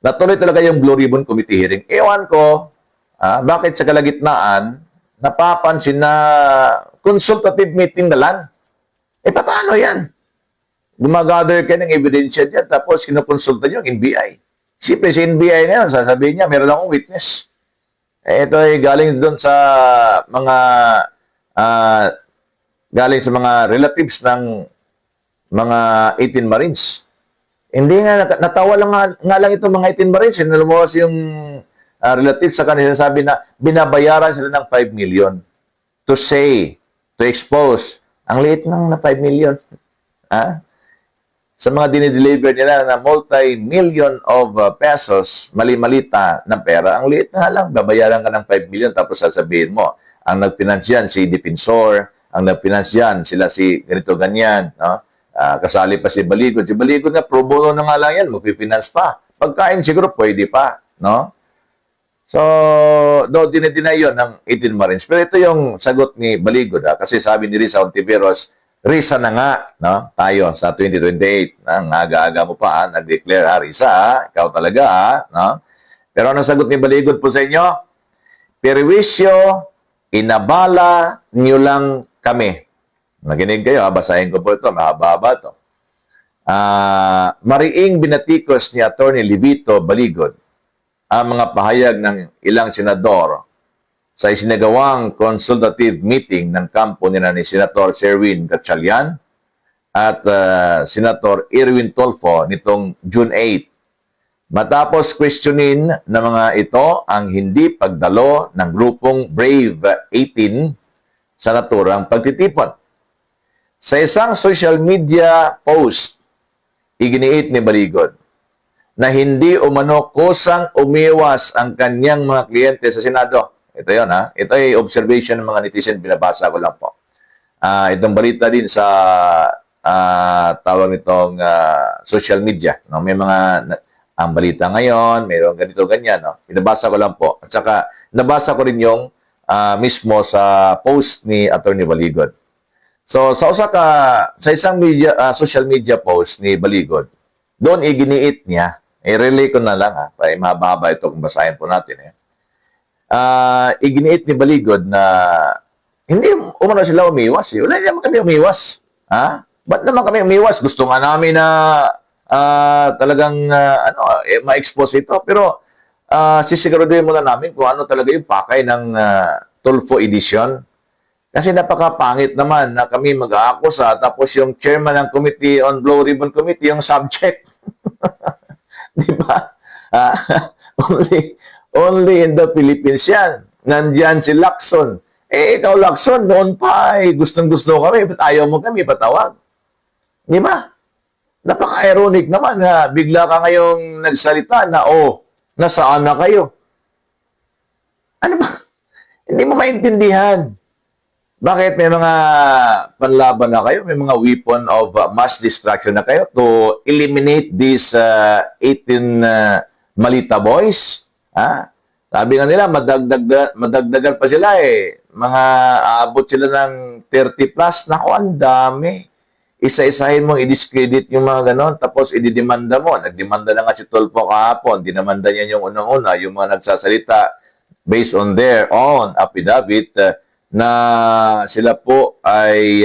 natuloy talaga yung Blue Ribbon Committee hearing. Ewan ko, bakit sa kalagitnaan, napapansin na consultative meeting na lang. Paano yan? Gumagather kayo ng ebidensya dyan, tapos kinukonsulta nyo yung NBI. Siyempre, si NBI ngayon, sasabihin niya, meron akong witness. Ito ay galing doon sa mga relatives ng mga 18 Marines. Hindi nga, natawa nga lang itong mga 18 Marines. Lumabas yung relatives sa kanila, sabi na binabayaran sila ng 5 million to expose. Ang liit ng na 5 million. Sa mga dinideliver nila na multi-million of pesos, mali-malita na pera, ang liit na lang, babayaran ka ng 5 million tapos sasabihin mo, ang nag-finance yan, si Defensor, ang nag-finance yan, sila si ganito-ganyan, no? Kasali pa si Baligod. Si Baligod na pro bono na nga lang yan, magpifinance pa. Pagkain siguro pwede pa, no? So, do dinedeny yun ng 18 Marines. Pero ito yung sagot ni Baligod, kasi sabi ni Risa Ontiveros, Risa na nga, no? Tayo sa 2028. Ang aga-aga mo pa, nag-declare, Risa, ikaw talaga, no? Pero anong sagot ni Baligod po sa inyo? Perwisyo, inabala nyo lang kami. Naginig kayo, basahin ko po ito, mahaba-haba ito. Mariing binatikos ni Atty. Livito Baligod ang mga pahayag ng ilang senador sa isinagawang consultative meeting ng kampo nila ni Senator Sherwin Gatchalian at Senator Erwin Tolfo nitong June 8. Matapos questionin ng mga ito ang hindi pagdalo ng grupong Brave 18 sa naturang pagtitipon. Sa isang social media post, iginiit ni Baligod na hindi umano kusang umiwas ang kanyang mga kliyente sa Senado. Ito yun, Ito ay observation ng mga netizen, binabasa ko lang po. Itong balita din sa tawag nitong social media. No? May mga ang balita ngayon, mayroong ganito, ganyan. No? Binabasa ko lang po. At saka, nabasa ko rin yung mismo sa post ni Atty. Baligod. So, sa isang social media post ni Baligod, doon iginiit niya, i-relay ko na lang, para mahaba ito kung basahin po natin. Iginiit ni Baligod na hindi umano sila umiwas. Wala naman kami umiwas. Ba't naman kami umiwas? Gusto nga namin na talagang ma-expose ito. Pero sisiguraduhin muna namin kung ano talaga yung pakay ng Tulfo Edition. Kasi napakapangit naman na kami mag-aakusa tapos yung chairman ng Committee on Blue Ribbon Committee yung subject. Di ba? Only in the Philippines yan. Nandyan si Lacson. Ikaw Lacson, noon pa gustong-gusto kami. Ba't ayaw mo kami patawag? Di ba? Napaka-ironic naman na bigla ka ngayong nagsalita na, nasaan na kayo? Ano ba? Hindi mo maintindihan. Bakit may mga panlaban na kayo? May mga weapon of mass destruction na kayo to eliminate these 18 Malita boys? Sabi nga nila, madagdagan pa sila Mga aabot sila ng 30 plus. Naku, ang dami. Isa-isahin mo, i-discredit yung mga ganon, tapos ididemanda mo. Nagdemanda na nga si Tolfo kahapon. Dinamanda niya yung unang-una, yung mga nagsasalita based on their own affidavit na sila po ay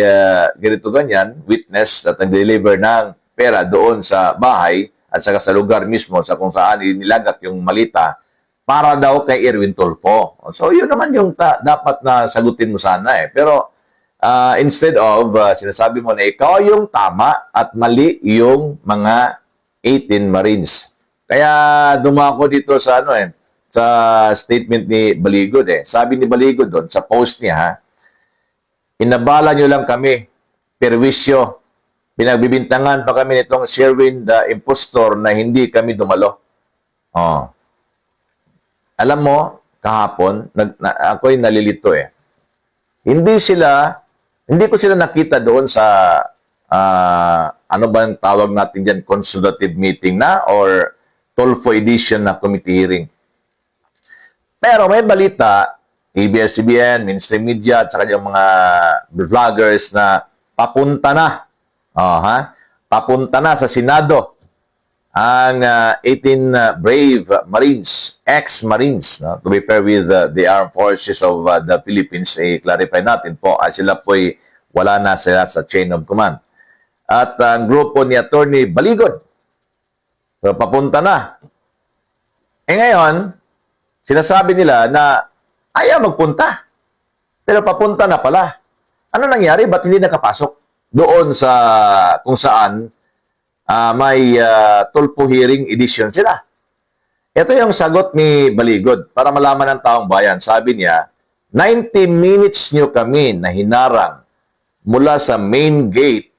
ganito ganyan, witness at nag-deliver ng pera doon sa bahay at saka sa lugar mismo sa kung saan inilagak yung malita para daw kay Erwin Tolfo. So, yun naman yung dapat na sagutin mo sana Pero, instead of sinasabi mo na ikaw yung tama at mali yung mga 18 Marines. Kaya dumako dito sa sa statement ni Baligod Sabi ni Baligod doon sa post niya, inabala nyo lang kami, perwisyo. Pinagbibintangan pa kami nitong Sherwin the Impostor na hindi kami dumalo. Alam mo, kahapon, ako'y nalilito Hindi ko sila nakita doon sa ano ba ang tawag natin dyan, consultative meeting na or Tolfo edition na committee hearing. Pero may balita, ABS-CBN, mainstream media, at saka yung mga vloggers na papunta na. Papunta na sa Senado ang 18 brave Marines, ex-Marines, to be fair with the Armed Forces of the Philippines, clarify natin po, sila po'y wala na sila sa chain of command. At ang grupo ni Atty. Baligod, so, papunta na. Ngayon, sinasabi nila na ayaw magpunta. Pero papunta na pala. Ano nangyari? Ba't hindi nakapasok doon sa kung saan may Tulfo hearing edition sila? Ito yung sagot ni Baligod para malaman ng taong bayan. Sabi niya, 90 minutes nyo kami na hinarang mula sa main gate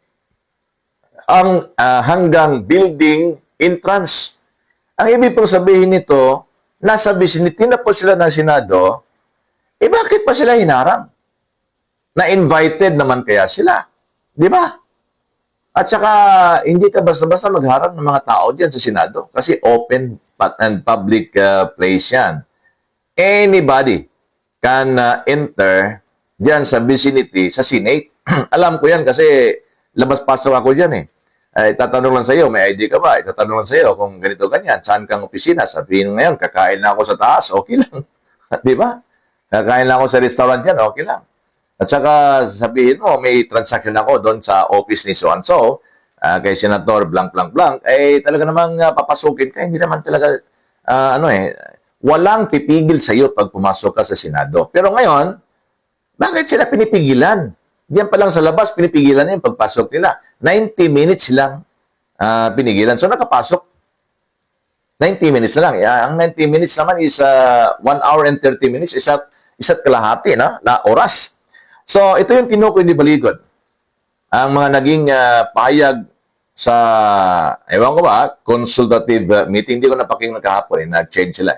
hanggang building entrance. Ang ibig pong sabihin nito, nasa vicinity na po sila ng Senado, bakit pa sila hinarang? Na-invited naman kaya sila. Di ba? At saka, hindi ka basta-basta magharang ng mga tao diyan sa Senado kasi open and public place yan. anybody can enter diyan sa vicinity, sa Senate. Alam ko yan kasi labas-pasok ako diyan eh. Ay, tatanong lang sa iyo, may ID ka ba? Tatanong lang sa iyo kung ganito ganyan, saan kang opisina? Sabihin mo ngayon, kakain na ako sa taas, okay lang. Di ba? Kakain lang ako sa restaurant yan, okay lang. At saka sabihin mo, may transaction ako doon sa office ni so-and-so, kay Senator blank blank blank, eh talaga namang papasukin ka, hindi naman talaga, walang pipigil sa iyo pag pumasok ka sa Senado. Pero ngayon, bakit sila pinipigilan? Diyan pa lang sa labas, pinipigilan na yung pagpasok nila. 90 minutes lang pinigilan. So nakapasok, 90 minutes na lang. Ang 90 minutes naman is 1 hour and 30 minutes, isa't kalahati na oras. So, ito yung tinukoy ni Baligod. Ang mga naging pahayag sa, ewan ko ba, consultative meeting. Hindi ko napakinggan kahapon, nag-change sila.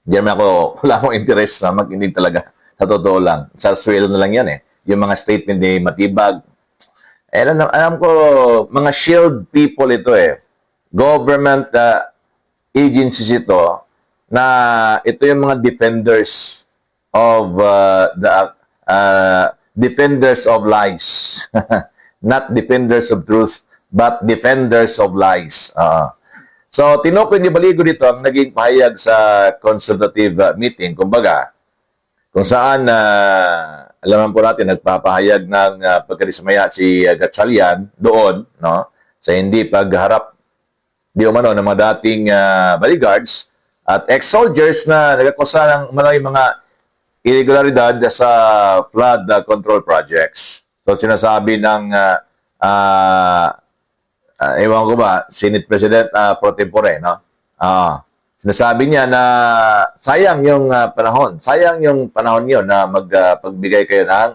Hindi naman wala akong interest na makinig talaga. Sa totoo lang. Sa swelo na lang yan Yung mga statement ni Matibag. Alam ko, mga shield people ito Government agencies ito, na ito yung mga defenders of defenders of lies. Not defenders of truth, but defenders of lies. So, tinukoy ni Baligo dito ang naging pahayag sa consultative meeting. Kumbaga, kung saan, alam po natin, nagpapahayag ng pagkadismaya si Gatchalian doon, no? Sa hindi pagharap di umano ng mga dating bodyguards at ex-soldiers na nagakusa ng mga irregularidad sa flood control projects. So, sinasabi ng, ewan ko ba, Senate President pro tempore, no? Sinasabi niya na sayang yung panahon. Sayang yung panahon niyo na magpagbigay kayo ng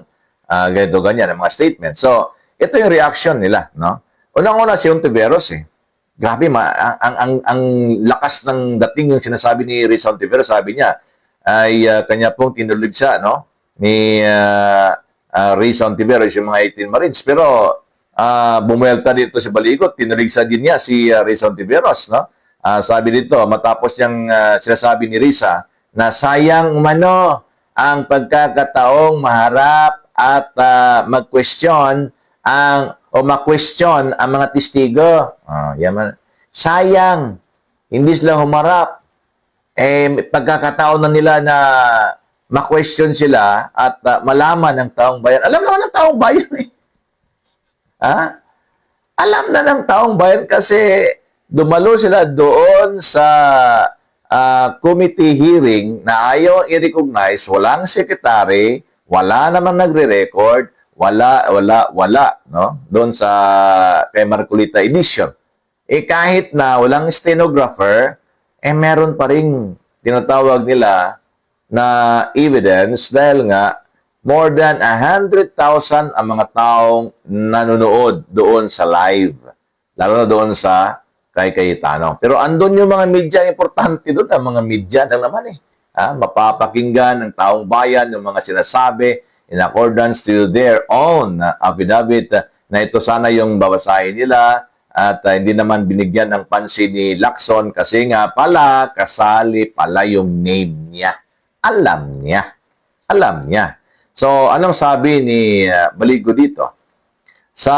ganito, ganyan, ng mga statement. So, ito yung reaction nila, no? Unang-una si Ontiveros, Grabe, ang lakas ng dating yung sinasabi ni Riz Ontiveros, sabi niya, ay kanya pong tinulig siya, no? Ni Riz Ontiveros, yung mga 18 Marines. Pero bumuelta dito si Baligot, tinulig sa din niya si Riz Ontiveros, no? Sabi dito, matapos niyang sinasabi ni Risa na sayang umano ang pagkakataong maharap at mag-question ma-question ang mga testigo. Sayang, hindi sila humarap. Pagkakataon na nila na ma-question sila at malaman ng taong bayan. Alam naman ng taong bayan Alam na ng taong bayan kasi dumalo sila doon sa committee hearing na ayaw i-recognize, walang secretary, wala namang nagre-record, wala, no? Doon sa kay Marcolita Edition. Kahit na walang stenographer, meron pa rin tinatawag nila na evidence dahil nga more than 100,000 ang mga taong nanonood doon sa live. Lalo na doon sa kay Cayetano. Pero andun yung mga media importante doon, ang mga media lang naman mapapakinggan ng taong bayan yung mga sinasabi in accordance to their own affidavit na ito sana yung babasahin nila at hindi naman binigyan ng pansin ni Lacson kasi nga pala kasali pala yung name niya. Alam niya. So, anong sabi ni Baligo dito? Sa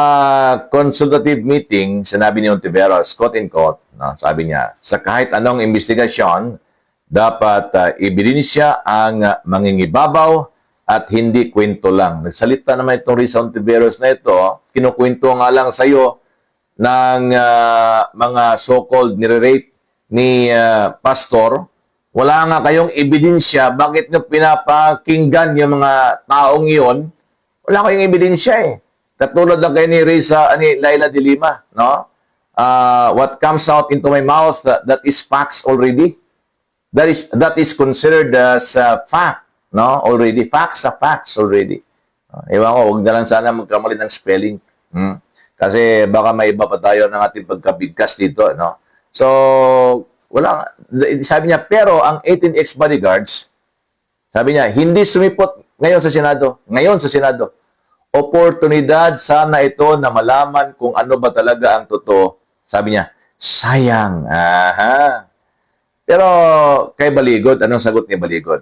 consultative meeting, sinabi ni Ontiveros, quote and quote, no, sabi niya, sa kahit anong investigasyon, dapat ebidensya ang mangingibabaw at hindi kwento lang. Nagsalita naman itong Riz Ontiveros na ito, kinukwento nga lang sa iyo ng mga so-called nire-rate ni Pastor. Wala nga kayong ebidensya, bakit nyo pinapakinggan yung mga taong iyon? Wala kayong ebidensya Katulad lang kayo ni Laila de Lima, no? What comes out into my mouth, that is facts already. That is considered as fact, no? Already facts already. Ewan ko, huwag na lang sana magkamali ng spelling. Kasi baka may iba pa tayo ng ating pagkabigkas dito, no? So, wala, sabi niya, pero ang 18 ex-bodyguards, sabi niya, hindi sumipot ngayon sa Senado. Oportunidad sana ito na malaman kung ano ba talaga ang totoo. Sabi niya, sayang. Pero kay Baligod, anong sagot ni Baligod?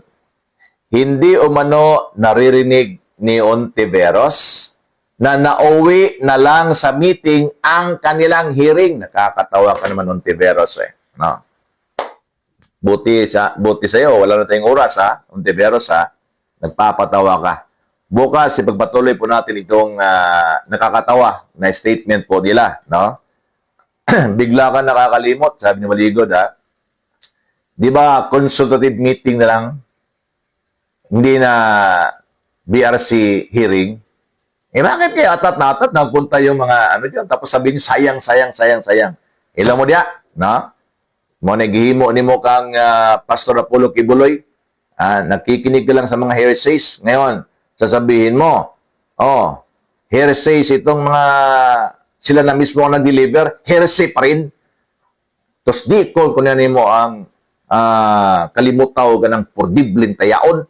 Hindi umano naririnig ni Ontiveros na nauwi na lang sa meeting ang kanilang hearing. Nakakatawa ka naman, Ontiveros eh. No? Buti sa'yo, wala na tayong oras ha, Ontiveros ha. Nagpapatawa ka. Bukas, ipagpatuloy po natin itong nakakatawa na statement po nila. No? Bigla ka nakakalimot, sabi ni Baligod ha. Di ba, consultative meeting na lang? Hindi na BRC hearing? Bakit kayo atat-natat nagpunta yung mga dyan? Tapos sabihin nyo, sayang. Ilang mo diya? No? Mo naghihimo ni mo kang Pastor Apollo Kibuloy. Nakikinig ka lang sa mga heresies. Ngayon, sasabihin mo, heresies itong mga sila na mismo ang nag-deliver, heresy pa rin. Tapos di ko kunanin mo ang kalimutaw ka ng pordibleng tayaon.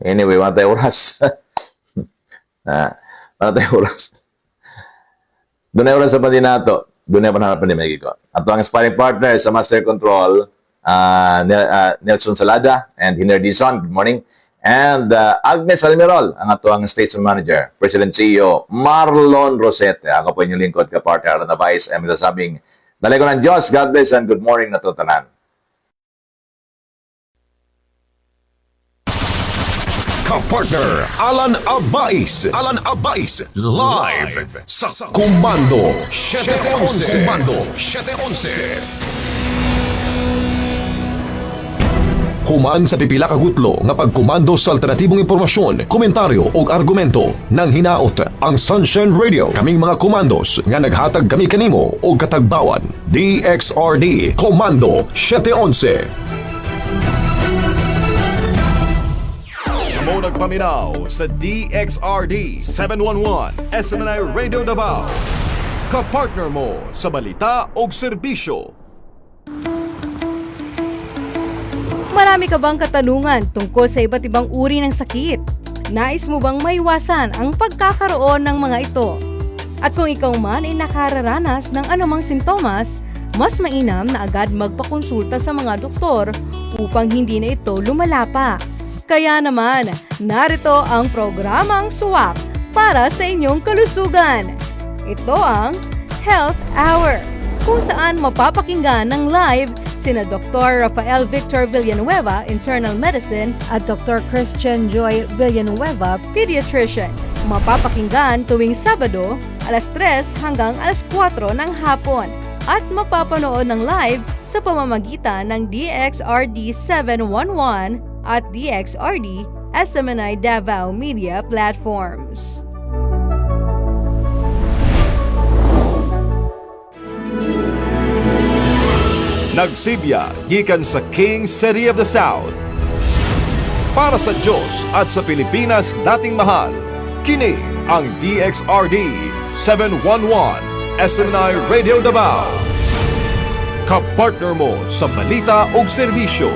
Anyway, wala tayo oras. Wala tayo oras. Doon na oras sa pandinato. Doon na panaharapan ni Maggie ko. At ang sparring partner sa Master Control, Nelson Salada and Hiner Dizon. Good morning. And Agnes Almirol, ang atuang Station Manager, President CEO, Marlon Rosete. Ako po inyong lingkod ka partner na Vice. I'm nasabing, dalay ko ng Diyos, God bless and good morning na tutanan. Kapartner Alan Abais live sa Komando 711. Komando 711. Human sa pipila ka gutlo nga pagkomando sa alternatibong impormasyon, komentaryo o argumento nang hinaot ang Sunshine Radio. Kaming mga komandos nga naghatag kami kanimo o katagbawan. DXRD Komando 711. Mo nagpaminaw sa DXRD 711 SMNI Radio Davao. Kapartner mo sa balita o serbisyo. Marami ka bang katanungan tungkol sa iba't ibang uri ng sakit? Nais mo bang maiwasan ang pagkakaroon ng mga ito? At kung ikaw man ay nakararanas ng anumang sintomas, mas mainam na agad magpakonsulta sa mga doktor upang hindi na ito lumala pa. Kaya naman, narito ang programang SWAP para sa inyong kalusugan. Ito ang Health Hour, kung saan mapapakinggan ng live sina Dr. Rafael Victor Villanueva, Internal Medicine, at Dr. Christian Joy Villanueva, Pediatrician. Mapapakinggan tuwing Sabado, alas 3 hanggang alas 4 ng hapon. At mapapanood ng live sa pamamagitan ng DXRD 711 at DXRD SMNI Davao Media Platforms. Nagsibya gikan sa King City of the South. Para sa Diyos at sa Pilipinas dating mahal, kini ang DXRD 711 SMNI Radio Davao. Kapartner mo sa balita o serbisyo.